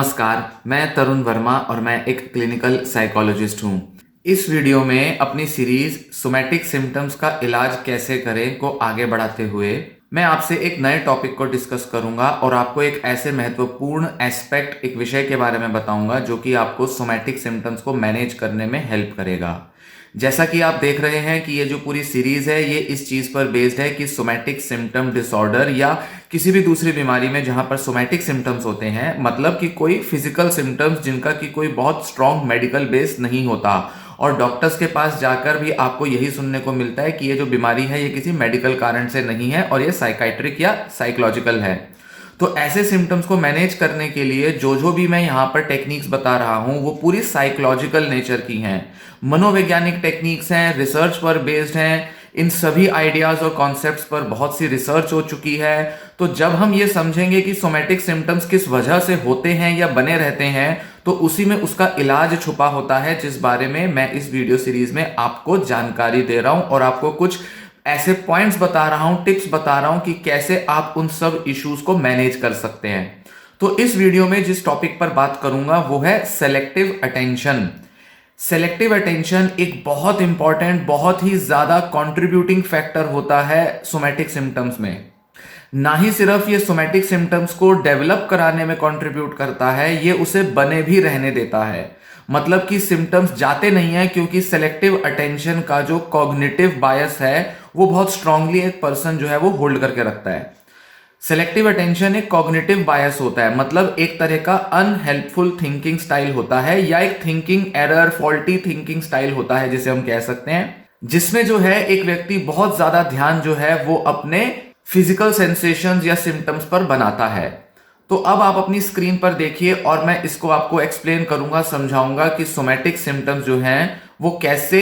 नमस्कार, मैं तरुण वर्मा और मैं एक क्लिनिकल साइकोलॉजिस्ट हूँ। इस वीडियो में अपनी सीरीज सोमैटिक सिम्टम्स का इलाज कैसे करें को आगे बढ़ाते हुए मैं आपसे एक नए टॉपिक को डिस्कस करूंगा और आपको एक ऐसे महत्वपूर्ण एस्पेक्ट, एक विषय के बारे में बताऊंगा जो कि आपको सोमैटिक सिम्टम्स को मैनेज करने में हेल्प करेगा। जैसा कि आप देख रहे हैं कि ये जो पूरी सीरीज है ये इस चीज पर बेस्ड है कि सोमैटिक सिम्टम डिसऑर्डर या किसी भी दूसरी बीमारी में जहां पर सोमैटिक सिम्टम्स होते हैं, मतलब कि कोई फिजिकल सिम्टम्स जिनका कि कोई बहुत स्ट्रॉन्ग मेडिकल बेस नहीं होता और डॉक्टर्स के पास जाकर भी आपको यही सुनने को मिलता है कि ये जो बीमारी है ये किसी मेडिकल कारण से नहीं है और ये साइकाइट्रिक या साइकोलॉजिकल है। तो ऐसे सिम्टम्स को मैनेज करने के लिए जो भी मैं यहाँ पर टेक्निक्स बता रहा हूँ वो पूरी साइकोलॉजिकल नेचर की हैं, मनोवैज्ञानिक टेक्निक्स हैं, रिसर्च पर बेस्ड हैं। इन सभी आइडियाज और कॉन्सेप्ट्स पर बहुत सी रिसर्च हो चुकी है। तो जब हम ये समझेंगे कि सोमैटिक सिम्टम्स किस वजह से होते हैं या बने रहते हैं, तो उसी में उसका इलाज छुपा होता है, जिस बारे में मैं इस वीडियो सीरीज में आपको जानकारी दे रहा हूं और आपको कुछ ऐसे पॉइंट्स बता रहा हूं, टिप्स बता रहा हूं कि कैसे आप उन सब इश्यूज को मैनेज कर सकते हैं। तो इस वीडियो में जिस टॉपिक पर बात करूंगा वो है सेलेक्टिव अटेंशन। सेलेक्टिव अटेंशन एक बहुत इंपॉर्टेंट, बहुत ही ज्यादा कंट्रीब्यूटिंग फैक्टर होता है सोमैटिक सिम्टम्स में। ना ही सिर्फ ये सोमैटिक सिम्टम्स को डेवलप कराने में कंट्रीब्यूट करता है, ये उसे बने भी रहने देता है। मतलब कि सिम्टम्स जाते नहीं है, क्योंकि सेलेक्टिव अटेंशन का जो कॉग्निटिव बायस है वो बहुत स्ट्रांगली एक पर्सन जो है वो होल्ड करके रखता है। सेलेक्टिव अटेंशन एक कॉग्निटिव बायस होता है, मतलब एक तरह का अनहेल्पफुल थिंकिंग स्टाइल होता है या एक thinking error, faulty thinking style होता है जिसे हम कह सकते हैं, जिसमें जो है एक व्यक्ति बहुत ज्यादा ध्यान जो है वो अपने फिजिकल सेंसेशंस या सिम्टम्स पर बनाता है। तो अब आप अपनी स्क्रीन पर देखिए और मैं इसको आपको एक्सप्लेन करूंगा, समझाऊंगा कि सोमैटिक सिम्टम्स जो हैं वो कैसे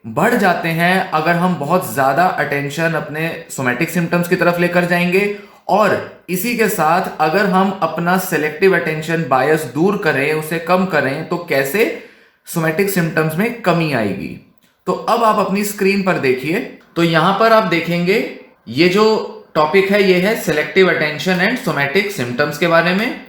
बढ़ जाते हैं अगर हम बहुत ज्यादा अटेंशन अपने सोमैटिक सिम्टम्स की तरफ लेकर जाएंगे, और इसी के साथ अगर हम अपना सेलेक्टिव अटेंशन बायस दूर करें, उसे कम करें, तो कैसे सोमैटिक सिम्टम्स में कमी आएगी। तो अब आप अपनी स्क्रीन पर देखिए। तो यहां पर आप देखेंगे ये जो टॉपिक है ये है selective attention and somatic symptoms के बारे में।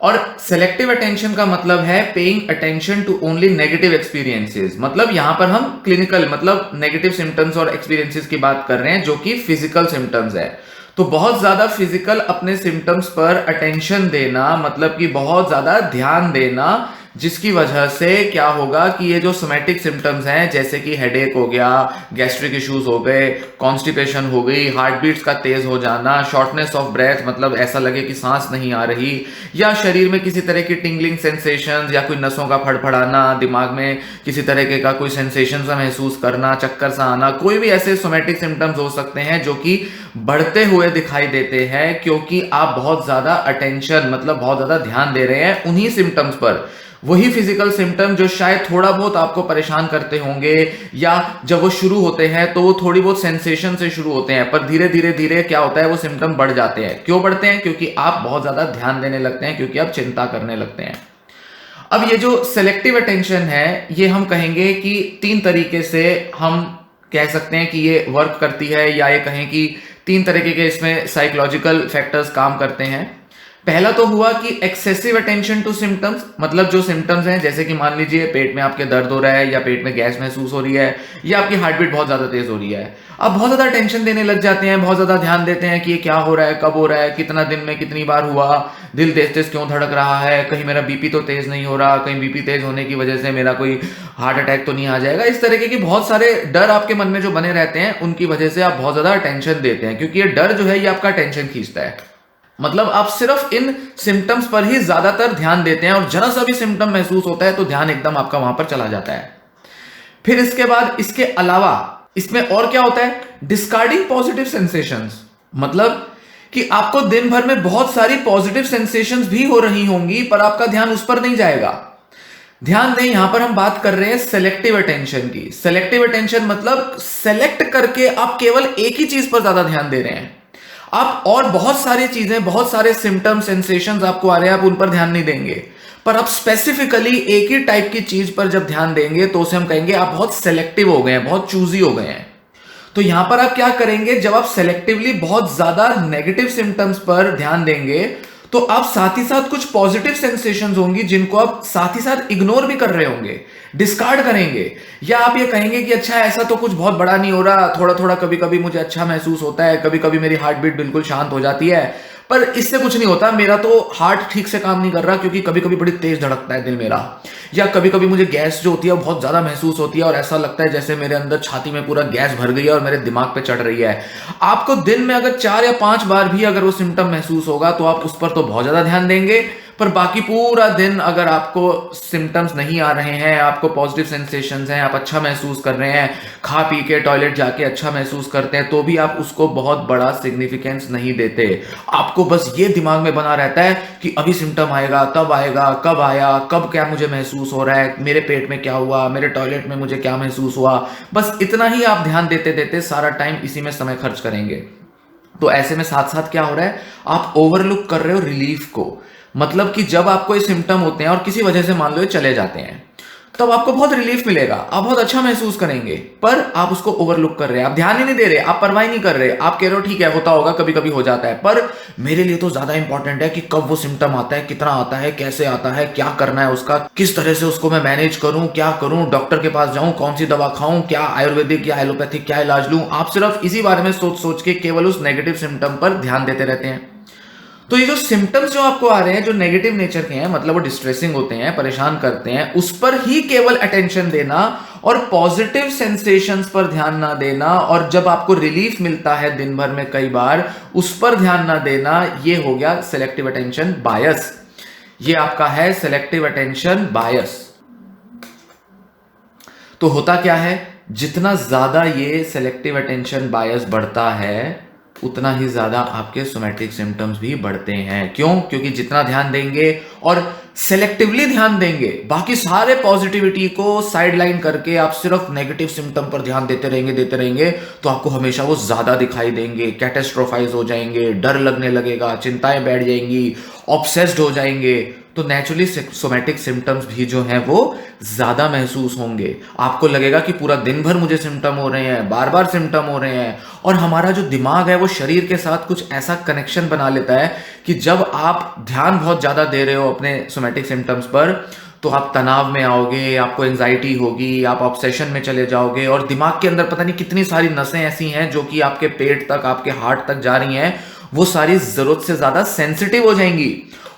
और सेलेक्टिव अटेंशन का मतलब है paying attention to only negative experiences. मतलब यहां पर हम क्लिनिकल, मतलब नेगेटिव सिम्टम्स और एक्सपीरियंसेस की बात कर रहे हैं, जो कि फिजिकल सिम्टम्स है। तो बहुत ज्यादा फिजिकल अपने सिम्टम्स पर अटेंशन देना, मतलब कि बहुत ज्यादा ध्यान देना, जिसकी वजह से क्या होगा कि ये जो सोमैटिक सिम्टम्स हैं, जैसे कि हेडेक हो गया, गैस्ट्रिक इश्यूज हो गए, कॉन्स्टिपेशन हो गई, हार्ट बीट्स का तेज हो जाना, शॉर्टनेस ऑफ ब्रेथ, मतलब ऐसा लगे कि सांस नहीं आ रही, या शरीर में किसी तरह की टिंगलिंग सेंसेशंस या कोई नसों का फड़फड़ाना, दिमाग में किसी तरह का कोई सेंसेशन सा महसूस करना, चक्कर सा आना, कोई भी ऐसे सोमैटिक सिम्टम्स हो सकते हैं जो कि बढ़ते हुए दिखाई देते हैं, क्योंकि आप बहुत ज्यादा अटेंशन, मतलब बहुत ज्यादा ध्यान दे रहे हैं उन्हीं सिम्टम्स पर। वही फिजिकल सिम्टम जो शायद थोड़ा बहुत आपको परेशान करते होंगे, या जब वो शुरू होते हैं तो वो थोड़ी बहुत सेंसेशन से शुरू होते हैं, पर धीरे धीरे धीरे क्या होता है वो सिम्टम बढ़ जाते हैं। क्यों बढ़ते हैं? क्योंकि आप बहुत ज्यादा ध्यान देने लगते हैं, क्योंकि आप चिंता करने लगते हैं। अब ये जो सेलेक्टिव अटेंशन है ये हम कहेंगे कि 3 तरीके से हम कह सकते हैं कि ये वर्क करती है, या ये कहें कि 3 तरीके के इसमें साइकोलॉजिकल फैक्टर्स काम करते हैं। पहला तो हुआ कि एक्सेसिव अटेंशन टू सिम्टम्स, मतलब जो सिम्टम्स हैं, जैसे कि मान लीजिए पेट में आपके दर्द हो रहा है, या पेट में गैस महसूस हो रही है, या आपकी हार्ट बीट बहुत ज्यादा तेज हो रही है। अब बहुत ज्यादा टेंशन देने लग जाते हैं, बहुत ज्यादा ध्यान देते हैं कि ये क्या हो रहा है, कब हो रहा है, कितना दिन में कितनी बार हुआ, दिल तेज तेज क्यों धड़क रहा है, कहीं मेरा बीपी तो तेज नहीं हो रहा, कहीं बीपी तेज होने की वजह से मेरा कोई हार्ट अटैक तो नहीं आ जाएगा। इस तरीके की बहुत सारे डर आपके मन में जो बने रहते हैं, उनकी वजह से आप बहुत ज्यादा अटेंशन देते हैं, क्योंकि ये डर जो है ये आपका अटेंशन खींचता है। मतलब आप सिर्फ इन सिम्टम्स पर ही ज्यादातर ध्यान देते हैं, और जरा सा भी सिम्टम महसूस होता है तो ध्यान एकदम आपका वहां पर चला जाता है। फिर इसके बाद इसके अलावा इसमें और क्या होता है? डिस्कार्डिंग पॉजिटिव सेंसेशंस, मतलब कि आपको दिन भर में बहुत सारी पॉजिटिव सेंसेशंस भी हो रही होंगी, पर आपका ध्यान उस पर नहीं जाएगा। ध्यान दें, यहां पर हम बात कर रहे हैं सेलेक्टिव अटेंशन की। सेलेक्टिव अटेंशन मतलब सेलेक्ट करके आप केवल एक ही चीज पर ज्यादा ध्यान दे रहे हैं। आप और बहुत सारी चीजें, बहुत सारे सिम्टम, सेंसेशंस आपको आ रहे हैं, आप उन पर ध्यान नहीं देंगे, पर आप स्पेसिफिकली एक ही टाइप की चीज पर जब ध्यान देंगे तो उसे हम कहेंगे आप बहुत सेलेक्टिव हो गए हैं, बहुत चूजी हो गए हैं। तो यहां पर आप क्या करेंगे, जब आप सेलेक्टिवली बहुत ज्यादा नेगेटिव सिम्टम्स पर ध्यान देंगे तो आप साथ ही साथ कुछ पॉजिटिव सेंसेशंस होंगी जिनको आप साथ ही साथ इग्नोर भी कर रहे होंगे, डिस्कार्ड करेंगे, या आप ये कहेंगे कि अच्छा ऐसा तो कुछ बहुत बड़ा नहीं हो रहा, थोड़ा थोड़ा कभी कभी मुझे अच्छा महसूस होता है, कभी कभी मेरी हार्ट बीट बिल्कुल शांत हो जाती है, पर इससे कुछ नहीं होता, मेरा तो हार्ट ठीक से काम नहीं कर रहा क्योंकि कभी कभी बड़ी तेज धड़कता है दिल मेरा, या कभी कभी मुझे गैस जो होती है बहुत ज्यादा महसूस होती है और ऐसा लगता है जैसे मेरे अंदर छाती में पूरा गैस भर गई है और मेरे दिमाग पे चढ़ रही है। आपको दिन में अगर 4 या 5 बार भी अगर वो सिम्टम महसूस होगा तो आप उस पर तो बहुत ज्यादा ध्यान देंगे, पर बाकी पूरा दिन अगर आपको सिम्टम्स नहीं आ रहे हैं, आपको पॉजिटिव सेंसेशंस हैं, आप अच्छा महसूस कर रहे हैं, खा पी के टॉयलेट जाके अच्छा महसूस करते हैं, तो भी आप उसको बहुत बड़ा सिग्निफिकेंस नहीं देते। आपको बस ये दिमाग में बना रहता है कि अभी सिम्टम आएगा, कब आया, कब क्या मुझे महसूस हो रहा है, मेरे पेट में क्या हुआ, मेरे टॉयलेट में मुझे क्या महसूस हुआ, बस इतना ही आप ध्यान देते देते सारा टाइम इसी में समय खर्च करेंगे। तो ऐसे में साथ साथ क्या हो रहा है, आप ओवरलुक कर रहे हो रिलीफ को। मतलब कि जब आपको ये सिम्टम होते हैं और किसी वजह से मान लो ये चले जाते हैं, तब आपको बहुत रिलीफ मिलेगा, आप बहुत अच्छा महसूस करेंगे, पर आप उसको ओवरलुक कर रहे हैं, आप ध्यान ही नहीं दे रहे, आप परवाह नहीं कर रहे, आप कह रहे हो ठीक है होता होगा, कभी कभी हो जाता है, पर मेरे लिए तो ज्यादा इंपॉर्टेंट है कि कब वो सिम्टम आता है, कितना आता है, कैसे आता है, क्या करना है उसका, किस तरह से उसको मैं मैनेज करूं, क्या करूं, डॉक्टर के पास जाऊं, कौन सी दवा खाऊं, क्या आयुर्वेदिक या एलोपैथिक क्या इलाज लूं। आप सिर्फ इसी बारे में सोच सोच के केवल उस नेगेटिव सिम्टम पर ध्यान देते रहते हैं। तो ये जो सिम्टम्स जो आपको आ रहे हैं जो नेगेटिव नेचर के हैं, मतलब वो डिस्ट्रेसिंग होते हैं, परेशान करते हैं, उस पर ही केवल अटेंशन देना और पॉजिटिव सेंसेशंस पर ध्यान ना देना, और जब आपको रिलीफ मिलता है दिन भर में कई बार उस पर ध्यान ना देना, ये हो गया सेलेक्टिव अटेंशन बायस। ये आपका है सेलेक्टिव अटेंशन बायस। तो होता क्या है, जितना ज्यादा ये सेलेक्टिव अटेंशन बायस बढ़ता है उतना ही ज्यादा आपके सोमैटिक सिम्टम्स भी बढ़ते हैं। क्यों? क्योंकि जितना ध्यान देंगे और सेलेक्टिवली ध्यान देंगे, बाकी सारे पॉजिटिविटी को साइडलाइन करके आप सिर्फ नेगेटिव सिम्टम पर ध्यान देते रहेंगे, तो आपको हमेशा वो ज्यादा दिखाई देंगे, कैटेस्ट्रोफाइज हो जाएंगे, डर लगने लगेगा, चिंताएं बैठ जाएंगी, ऑब्सेस्ड हो जाएंगे, तो नेचुरली सोमैटिक सिम्टम्स भी जो हैं वो ज्यादा महसूस होंगे। आपको लगेगा कि पूरा दिन भर मुझे सिम्टम हो रहे हैं, बार बार सिम्टम हो रहे हैं, और हमारा जो दिमाग है वो शरीर के साथ कुछ ऐसा कनेक्शन बना लेता है कि जब आप ध्यान बहुत ज्यादा दे रहे हो अपने सोमैटिक सिम्टम्स पर, तो आप तनाव में आओगे, आपको एंजाइटी होगी, आप ऑब्सेशन में चले जाओगे, और दिमाग के अंदर पता नहीं कितनी सारी नसें ऐसी हैं जो कि आपके पेट तक, आपके हार्ट तक जा रही हैं, वो सारी जरूरत से ज्यादा सेंसिटिव हो जाएंगी,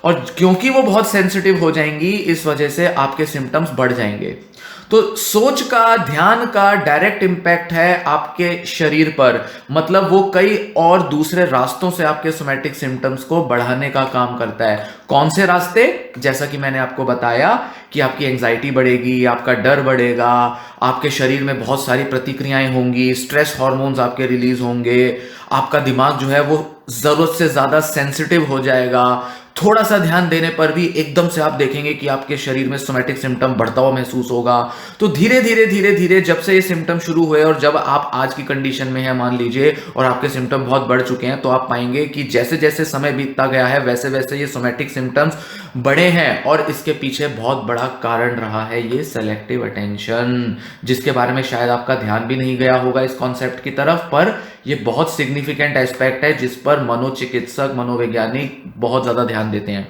और क्योंकि वो बहुत सेंसिटिव हो जाएंगी इस वजह से आपके सिम्टम्स बढ़ जाएंगे। तो सोच का, ध्यान का डायरेक्ट इंपैक्ट है आपके शरीर पर, मतलब वो कई और दूसरे रास्तों से आपके सोमैटिक सिम्टम्स को बढ़ाने का काम करता है। कौन से रास्ते? जैसा कि मैंने आपको बताया कि आपकी एंजाइटी बढ़ेगी, आपका डर बढ़ेगा, आपके शरीर में बहुत सारी प्रतिक्रियाएं होंगी, स्ट्रेस हार्मोन्स आपके रिलीज होंगे, आपका दिमाग जो है वो जरूरत से ज्यादा सेंसिटिव हो जाएगा, थोड़ा सा ध्यान देने पर भी एकदम से आप देखेंगे कि आपके शरीर में सोमैटिक सिम्टम बढ़ता हुआ महसूस होगा। तो धीरे धीरे जब से ये सिम्टम शुरू हुए और जब आप आज की कंडीशन में हैं मान लीजिए, और आपके सिम्टम बहुत बढ़ चुके हैं, तो आप पाएंगे कि जैसे जैसे समय बीतता गया है वैसे वैसे ये सोमैटिक सिम्टम्स बढ़े हैं, और इसके पीछे बहुत बड़ा कारण रहा है ये सेलेक्टिव अटेंशन, जिसके बारे में शायद आपका ध्यान भी नहीं गया होगा इस कॉन्सेप्ट की तरफ, पर ये बहुत सिग्निफिकेंट एस्पेक्ट है जिस पर मनोचिकित्सक, मनोवैज्ञानिक बहुत ज्यादा ध्यान देते हैं।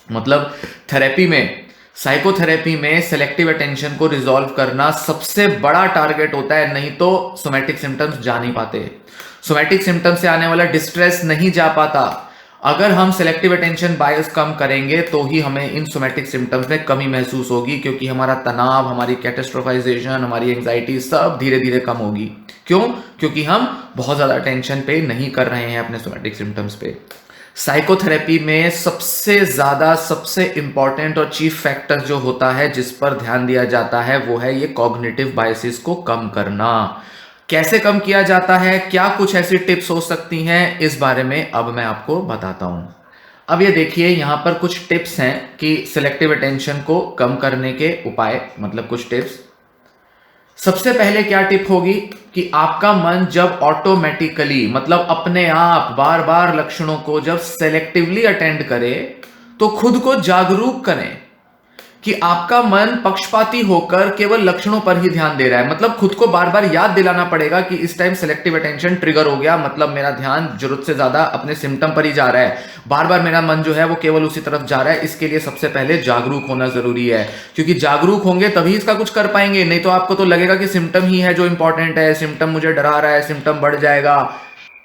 मतलब थेरेपी में, साइकोथेरेपी में सेलेक्टिव अटेंशन को रिजॉल्व करना सबसे बड़ा टारगेट होता है, नहीं तो सोमैटिक सिम्टम्स जा नहीं पाते, सोमैटिक सिम्टम्स से आने वाला डिस्ट्रेस नहीं जा पाता। अगर हम सेलेक्टिव अटेंशन बायस कम करेंगे तो ही हमें इन सोमैटिक सिम्टम्स में कमी महसूस होगी, क्योंकि हमारा तनाव, हमारी कैटेस्ट्रोफाइजेशन, हमारी एंजाइटी सब धीरे धीरे कम होगी। क्यों? क्योंकि हम बहुत ज्यादा अटेंशन पे नहीं कर रहे हैं अपने सोमैटिक सिम्टम्स पे। साइकोथेरेपी में सबसे ज्यादा, सबसे इंपॉर्टेंट और चीफ फैक्टर जो होता है जिस पर ध्यान दिया जाता है वो है ये कॉग्निटिव बायसेस को कम करना। कैसे कम किया जाता है, क्या कुछ ऐसी टिप्स हो सकती हैं, इस बारे में अब मैं आपको बताता हूं। अब ये देखिए, यहां पर कुछ टिप्स हैं कि सिलेक्टिव अटेंशन को कम करने के उपाय, मतलब कुछ टिप्स। सबसे पहले क्या टिप होगी कि आपका मन जब ऑटोमेटिकली, मतलब अपने आप बार बार लक्षणों को जब सेलेक्टिवली अटेंड करे, तो खुद को जागरूक करें कि आपका मन पक्षपाती होकर केवल लक्षणों पर ही ध्यान दे रहा है। मतलब खुद को बार बार याद दिलाना पड़ेगा कि इस टाइम सेलेक्टिव अटेंशन ट्रिगर हो गया, मतलब मेरा ध्यान जरूरत से ज्यादा अपने सिम्टम पर ही जा रहा है, बार बार मेरा मन जो है वो केवल उसी तरफ जा रहा है। इसके लिए सबसे पहले जागरूक होना जरूरी है, क्योंकि जागरूक होंगे तभी इसका कुछ कर पाएंगे। नहीं तो आपको तो लगेगा कि सिम्टम ही है जो इंपॉर्टेंट है, सिम्टम मुझे डरा रहा है, सिम्टम बढ़ जाएगा।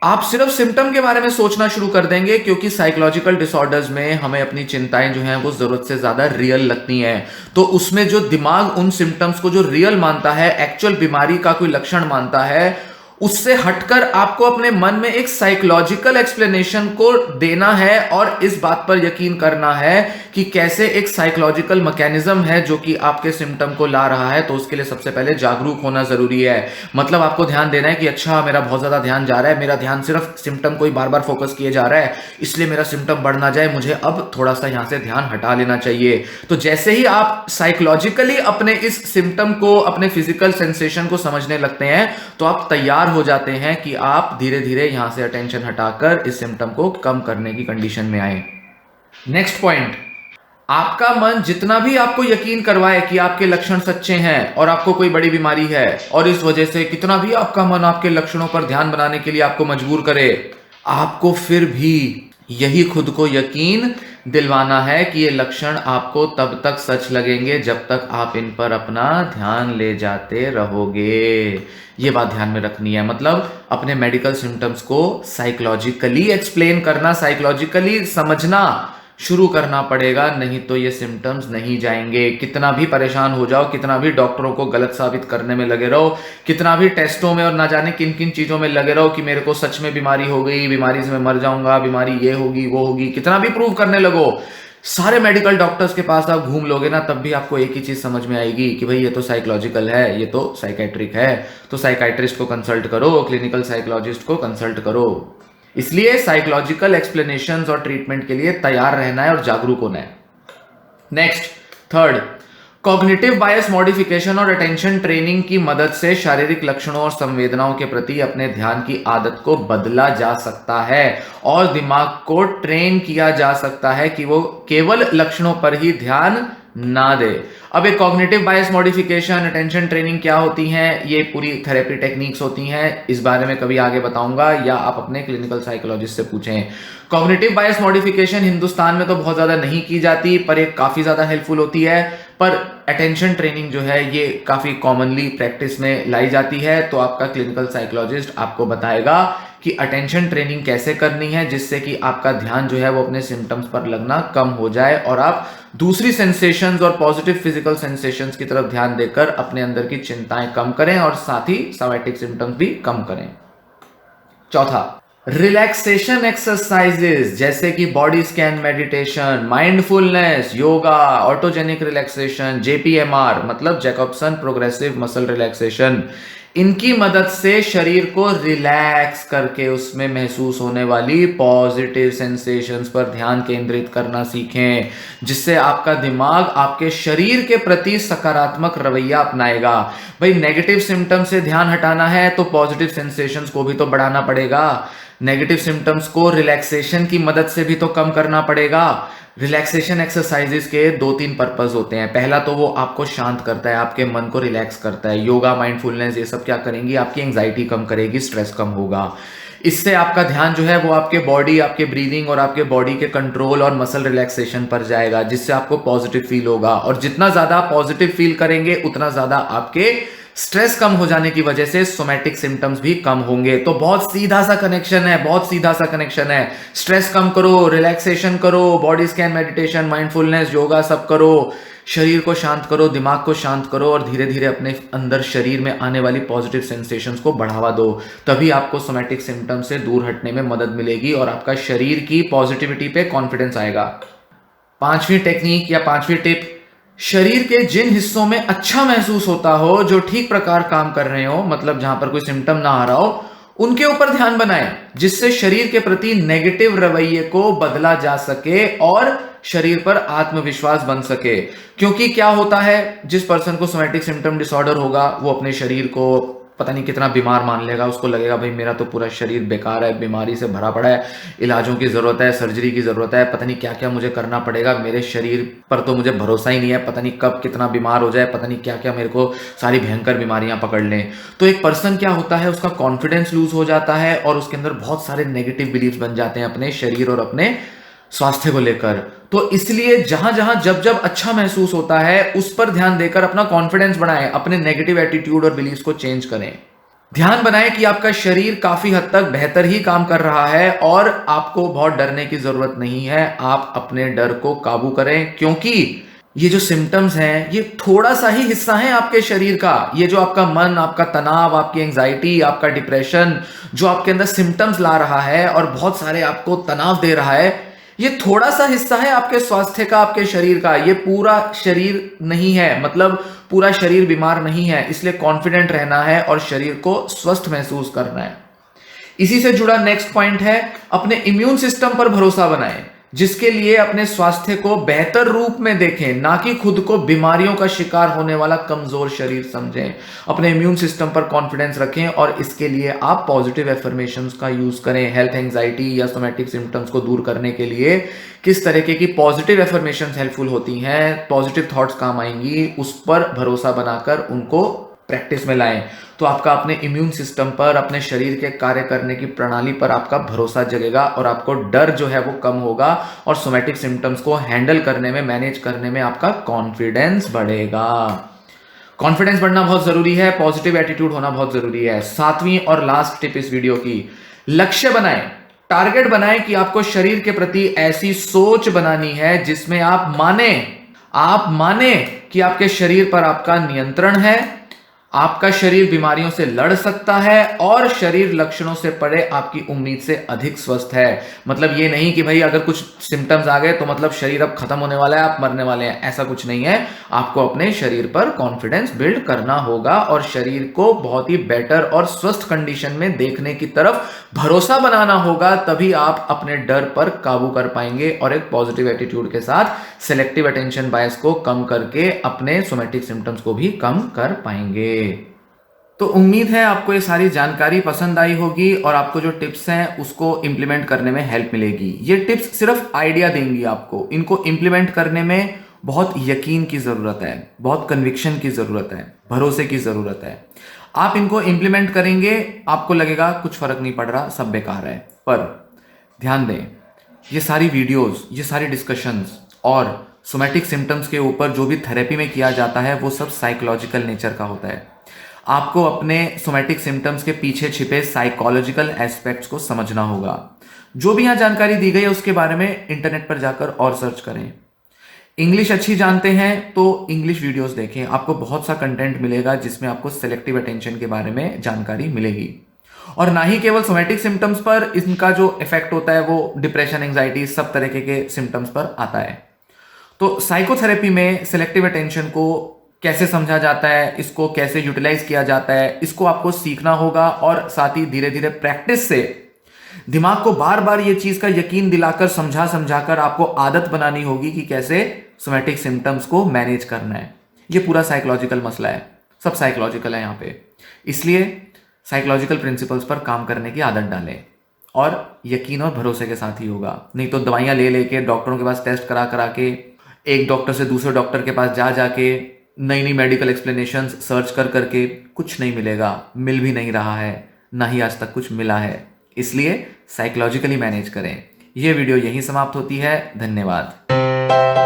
आप सिर्फ सिम्टम के बारे में सोचना शुरू कर देंगे, क्योंकि साइकोलॉजिकल डिसऑर्डर्स में हमें अपनी चिंताएं जो हैं वो जरूरत से ज्यादा रियल लगती हैं। तो उसमें जो दिमाग उन सिम्टम्स को जो रियल मानता है, एक्चुअल बीमारी का कोई लक्षण मानता है, उससे हटकर आपको अपने मन में एक साइकोलॉजिकल एक्सप्लेनेशन को देना है और इस बात पर यकीन करना है कि कैसे एक साइकोलॉजिकल मैकेनिज्म है जो कि आपके सिम्टम को ला रहा है। तो उसके लिए सबसे पहले जागरूक होना जरूरी है। मतलब आपको ध्यान देना है कि अच्छा मेरा बहुत ज्यादा ध्यान जा रहा है, मेरा ध्यान सिर्फ सिम्टम को ही बार बार फोकस किए जा रहा है, इसलिए मेरा सिम्टम बढ़ ना जाए, मुझे अब थोड़ा सा यहां से ध्यान हटा लेना चाहिए। तो जैसे ही आप साइकोलॉजिकली अपने इस सिम्टम को, अपने फिजिकल सेंसेशन को समझने लगते हैं, तो आप तैयार हो जाते हैं कि आप धीरे धीरे यहां से अटेंशन हटाकर इस सिम्टम को कम करने की कंडीशन में आए। नेक्स्ट पॉइंट, आपका मन जितना भी आपको यकीन करवाए कि आपके लक्षण सच्चे हैं और आपको कोई बड़ी बीमारी है, और इस वजह से कितना भी आपका मन आपके लक्षणों पर ध्यान बनाने के लिए आपको मजबूर करे, आपको फिर भी यही खुद को यकीन दिलवाना है कि ये लक्षण आपको तब तक सच लगेंगे जब तक आप इन पर अपना ध्यान ले जाते रहोगे। ये बात ध्यान में रखनी है। मतलब अपने मेडिकल सिम्टम्स को साइकोलॉजिकली एक्सप्लेन करना, साइकोलॉजिकली समझना शुरू करना पड़ेगा, नहीं तो ये सिम्टम्स नहीं जाएंगे। कितना भी परेशान हो जाओ, कितना भी डॉक्टरों को गलत साबित करने में लगे रहो, कितना भी टेस्टों में और ना जाने किन किन चीजों में लगे रहो कि मेरे को सच में बीमारी हो गई, बीमारी से मैं मर जाऊंगा, बीमारी ये होगी वो होगी, कितना भी प्रूव करने लगो, सारे मेडिकल डॉक्टर्स के पास आप घूम लोगे ना, तब भी आपको एक ही चीज समझ में आएगी कि भाई ये तो साइकोलॉजिकल है, ये तो साइकेट्रिक है। तो साइकाइट्रिस्ट को कंसल्ट करो, क्लिनिकल साइकोलॉजिस्ट को कंसल्ट करो। इसलिए साइकोलॉजिकल एक्सप्लेनेशंस और ट्रीटमेंट के लिए तैयार रहना है और जागरूक होना है। नेक्स्ट, थर्ड, कॉग्निटिव बायस मॉडिफिकेशन और अटेंशन ट्रेनिंग की मदद से शारीरिक लक्षणों और संवेदनाओं के प्रति अपने ध्यान की आदत को बदला जा सकता है और दिमाग को ट्रेन किया जा सकता है कि वो केवल लक्षणों पर ही ध्यान ना दे। अब एक कॉग्निटिव बायस मॉडिफिकेशन, अटेंशन ट्रेनिंग क्या होती हैं, ये पूरी थेरेपी टेक्निक्स होती हैं, इस बारे में कभी आगे बताऊंगा या आप अपने क्लिनिकल साइकोलॉजिस्ट से पूछें। कॉग्निटिव बायस मॉडिफिकेशन हिंदुस्तान में तो बहुत ज्यादा नहीं की जाती, पर एक काफी ज्यादा हेल्पफुल होती है। पर अटेंशन ट्रेनिंग जो है ये काफी कॉमनली प्रैक्टिस में लाई जाती है। तो आपका क्लिनिकल साइकोलॉजिस्ट आपको बताएगा कि अटेंशन ट्रेनिंग कैसे करनी है, जिससे कि आपका ध्यान जो है वो अपने सिम्टम्स पर लगना कम हो जाए और आप दूसरी सेंसेशंस और पॉजिटिव फिजिकल सेंसेशंस की तरफ ध्यान देकर अपने अंदर की चिंताएं कम करें और साथ ही सोमैटिक सिम्टम्स भी कम करें। चौथा, रिलैक्सेशन एक्सरसाइजेस जैसे कि body scan meditation, mindfulness, yoga, autogenic relaxation, JPMR मतलब जैकबसन प्रोग्रेसिव मसल रिलैक्सेशन, इनकी मदद से शरीर को रिलैक्स करके उसमें महसूस होने वाली पॉजिटिव सेंसेशंस पर ध्यान केंद्रित करना सीखें, जिससे आपका दिमाग आपके शरीर के प्रति सकारात्मक रवैया अपनाएगा। भाई नेगेटिव सिम्टम से ध्यान हटाना है तो पॉजिटिव सेंसेशंस को भी तो बढ़ाना पड़ेगा, नेगेटिव सिम्टम्स को रिलैक्सेशन की मदद से भी तो कम करना पड़ेगा। रिलैक्सेशन एक्सरसाइजेस के 2-3 पर्पस होते हैं। पहला तो वो आपको शांत करता है, आपके मन को रिलैक्स करता है। योगा, माइंडफुलनेस, ये सब क्या करेंगी, आपकी एंजाइटी कम करेगी, स्ट्रेस कम होगा। इससे आपका ध्यान जो है वो आपके बॉडी, आपके ब्रीदिंग और आपके बॉडी के कंट्रोल और मसल रिलैक्सेशन पर जाएगा, जिससे आपको पॉजिटिव फील होगा। और जितना ज्यादा पॉजिटिव फील करेंगे उतना ज्यादा आपके स्ट्रेस कम हो जाने की वजह से सोमैटिक सिम्टम्स भी कम होंगे। तो बहुत सीधा सा कनेक्शन है, बहुत सीधा सा कनेक्शन है। स्ट्रेस कम करो, रिलैक्सेशन करो, body scan meditation, mindfulness, yoga सब करो, शरीर को शांत करो, दिमाग को शांत करो और धीरे धीरे अपने अंदर शरीर में आने वाली पॉजिटिव सेंसेशंस को बढ़ावा दो। तभी आपको सोमैटिक सिम्टम्स से दूर हटने में मदद मिलेगी और आपका शरीर की पॉजिटिविटी पे कॉन्फिडेंस आएगा। पांचवी टेक्निक या पांचवी टिप, शरीर के जिन हिस्सों में अच्छा महसूस होता हो, जो ठीक प्रकार काम कर रहे हो, मतलब जहां पर कोई सिम्टम ना आ रहा हो, उनके ऊपर ध्यान बनाएं, जिससे शरीर के प्रति नेगेटिव रवैये को बदला जा सके और शरीर पर आत्मविश्वास बन सके। क्योंकि क्या होता है, जिस पर्सन को सोमैटिक सिम्टम डिसऑर्डर होगा वो अपने शरीर को पता नहीं कितना बीमार मान लेगा, उसको लगेगा भाई मेरा तो पूरा शरीर बेकार है, बीमारी से भरा पड़ा है, इलाजों की ज़रूरत है, सर्जरी की ज़रूरत है, पता नहीं क्या क्या मुझे करना पड़ेगा, मेरे शरीर पर तो मुझे भरोसा ही नहीं है, पता नहीं कब कितना बीमार हो जाए, पता नहीं क्या क्या मेरे को सारी भयंकर बीमारियां पकड़ लें। तो एक पर्सन क्या होता है, उसका कॉन्फिडेंस लूज हो जाता है और उसके अंदर बहुत सारे नेगेटिव बिलीफ बन जाते हैं अपने शरीर और अपने स्वास्थ्य को लेकर। तो इसलिए जहां जहां जब जब अच्छा महसूस होता है उस पर ध्यान देकर अपना कॉन्फिडेंस बढ़ाएं, अपने नेगेटिव एटीट्यूड और बिलीफ को चेंज करें। ध्यान बनाएं कि आपका शरीर काफी हद तक बेहतर ही काम कर रहा है और आपको बहुत डरने की जरूरत नहीं है। आप अपने डर को काबू करें, क्योंकि ये जो सिम्टम्स हैं ये थोड़ा सा ही हिस्सा है आपके शरीर का। ये जो आपका मन, आपका तनाव, आपकी एंजाइटी, आपका डिप्रेशन जो आपके अंदर सिम्टम्स ला रहा है और बहुत सारे आपको तनाव दे रहा है, ये थोड़ा सा हिस्सा है आपके स्वास्थ्य का, आपके शरीर का। ये पूरा शरीर नहीं है, मतलब पूरा शरीर बीमार नहीं है। इसलिए कॉन्फिडेंट रहना है और शरीर को स्वस्थ महसूस करना है। इसी से जुड़ा नेक्स्ट पॉइंट है, अपने इम्यून सिस्टम पर भरोसा बनाएं, जिसके लिए अपने स्वास्थ्य को बेहतर रूप में देखें, ना कि खुद को बीमारियों का शिकार होने वाला कमजोर शरीर समझें। अपने इम्यून सिस्टम पर कॉन्फिडेंस रखें और इसके लिए आप पॉजिटिव एफर्मेशंस का यूज करें। हेल्थ एंजाइटी या सोमैटिक सिम्टम्स को दूर करने के लिए किस तरीके की पॉजिटिव एफर्मेशंस हेल्पफुल होती हैं, पॉजिटिव थॉट्स काम आएंगी, उस पर भरोसा बनाकर उनको प्रैक्टिस में लाएं। तो आपका अपने इम्यून सिस्टम पर, अपने शरीर के कार्य करने की प्रणाली पर आपका भरोसा जगेगा और आपको डर जो है वो कम होगा और सोमैटिक सिम्टम्स को हैंडल करने में, मैनेज करने में आपका कॉन्फिडेंस बढ़ेगा। कॉन्फिडेंस बढ़ना बहुत जरूरी है, पॉजिटिव एटीट्यूड होना बहुत जरूरी है। सातवीं और लास्ट टिप इस वीडियो की, लक्ष्य बनाएं, टारगेट बनाएं कि आपको शरीर के प्रति ऐसी सोच बनानी है जिसमें आप माने कि आपके शरीर पर आपका नियंत्रण है, आपका शरीर बीमारियों से लड़ सकता है और शरीर लक्षणों से परे आपकी उम्मीद से अधिक स्वस्थ है। मतलब ये नहीं कि भाई अगर कुछ सिम्टम्स आ गए तो मतलब शरीर अब खत्म होने वाला है, आप मरने वाले हैं, ऐसा कुछ नहीं है। आपको अपने शरीर पर कॉन्फिडेंस बिल्ड करना होगा और शरीर को बहुत ही बेटर और स्वस्थ कंडीशन में देखने की तरफ भरोसा बनाना होगा, तभी आप अपने डर पर काबू कर पाएंगे और एक पॉजिटिव एटीट्यूड के साथ सेलेक्टिव अटेंशन बायस को कम करके अपने सोमैटिक सिम्टम्स को भी कम कर पाएंगे। तो उम्मीद है आपको ये सारी जानकारी पसंद आई होगी और आपको जो टिप्स हैं उसको इंप्लीमेंट करने में हेल्प मिलेगी। ये टिप्स सिर्फ आइडिया देंगी आपको, इनको इंप्लीमेंट करने में बहुत यकीन की जरूरत है, बहुत कन्विक्शन की जरूरत है, भरोसे की जरूरत है। आप इनको इंप्लीमेंट करेंगे, आपको लगेगा कुछ फर्क नहीं पड़ रहा, सब बेकार है। पर ध्यान दें, ये सारी वीडियोस, ये सारी डिस्कशंस और सोमैटिक सिम्टम्स के ऊपर जो भी थेरेपी में किया जाता है वो सब साइकोलॉजिकल नेचर का होता है। आपको अपने सोमैटिक सिम्टम्स के पीछे छिपे साइकोलॉजिकल एस्पेक्ट्स को समझना होगा। जो भी यहाँ जानकारी दी गई है उसके बारे में इंटरनेट पर जाकर और सर्च करें। इंग्लिश अच्छी जानते हैं तो इंग्लिश वीडियोस देखें, आपको बहुत सा कंटेंट मिलेगा जिसमें आपको सेलेक्टिव अटेंशन के बारे में जानकारी मिलेगी। और ना ही केवल सोमैटिक सिम्टम्स पर इनका जो इफेक्ट होता है वो डिप्रेशन, एंजाइटी, सब तरीके के सिम्टम्स पर आता है। तो साइकोथेरेपी में सेलेक्टिव अटेंशन को कैसे समझा जाता है, इसको कैसे यूटिलाइज किया जाता है, इसको आपको सीखना होगा और साथ ही धीरे धीरे प्रैक्टिस से दिमाग को बार बार ये चीज का यकीन दिलाकर, समझाकर आपको आदत बनानी होगी कि कैसे सोमैटिक सिम्टम्स को मैनेज करना है। ये पूरा साइकोलॉजिकल मसला है, सब साइकोलॉजिकल है यहाँ पे। इसलिए साइकोलॉजिकल प्रिंसिपल्स पर काम करने की आदत डालें और यकीन और भरोसे के साथ ही होगा। नहीं तो दवाइयाँ ले लेके, डॉक्टरों के पास टेस्ट करा के, एक डॉक्टर से दूसरे डॉक्टर के पास जाके नई नई मेडिकल एक्सप्लेनेशंस सर्च करके कुछ नहीं मिलेगा, मिल भी नहीं रहा है, ना ही आज तक कुछ मिला है। इसलिए साइकोलॉजिकली मैनेज करें। यह वीडियो यहीं समाप्त होती है। धन्यवाद।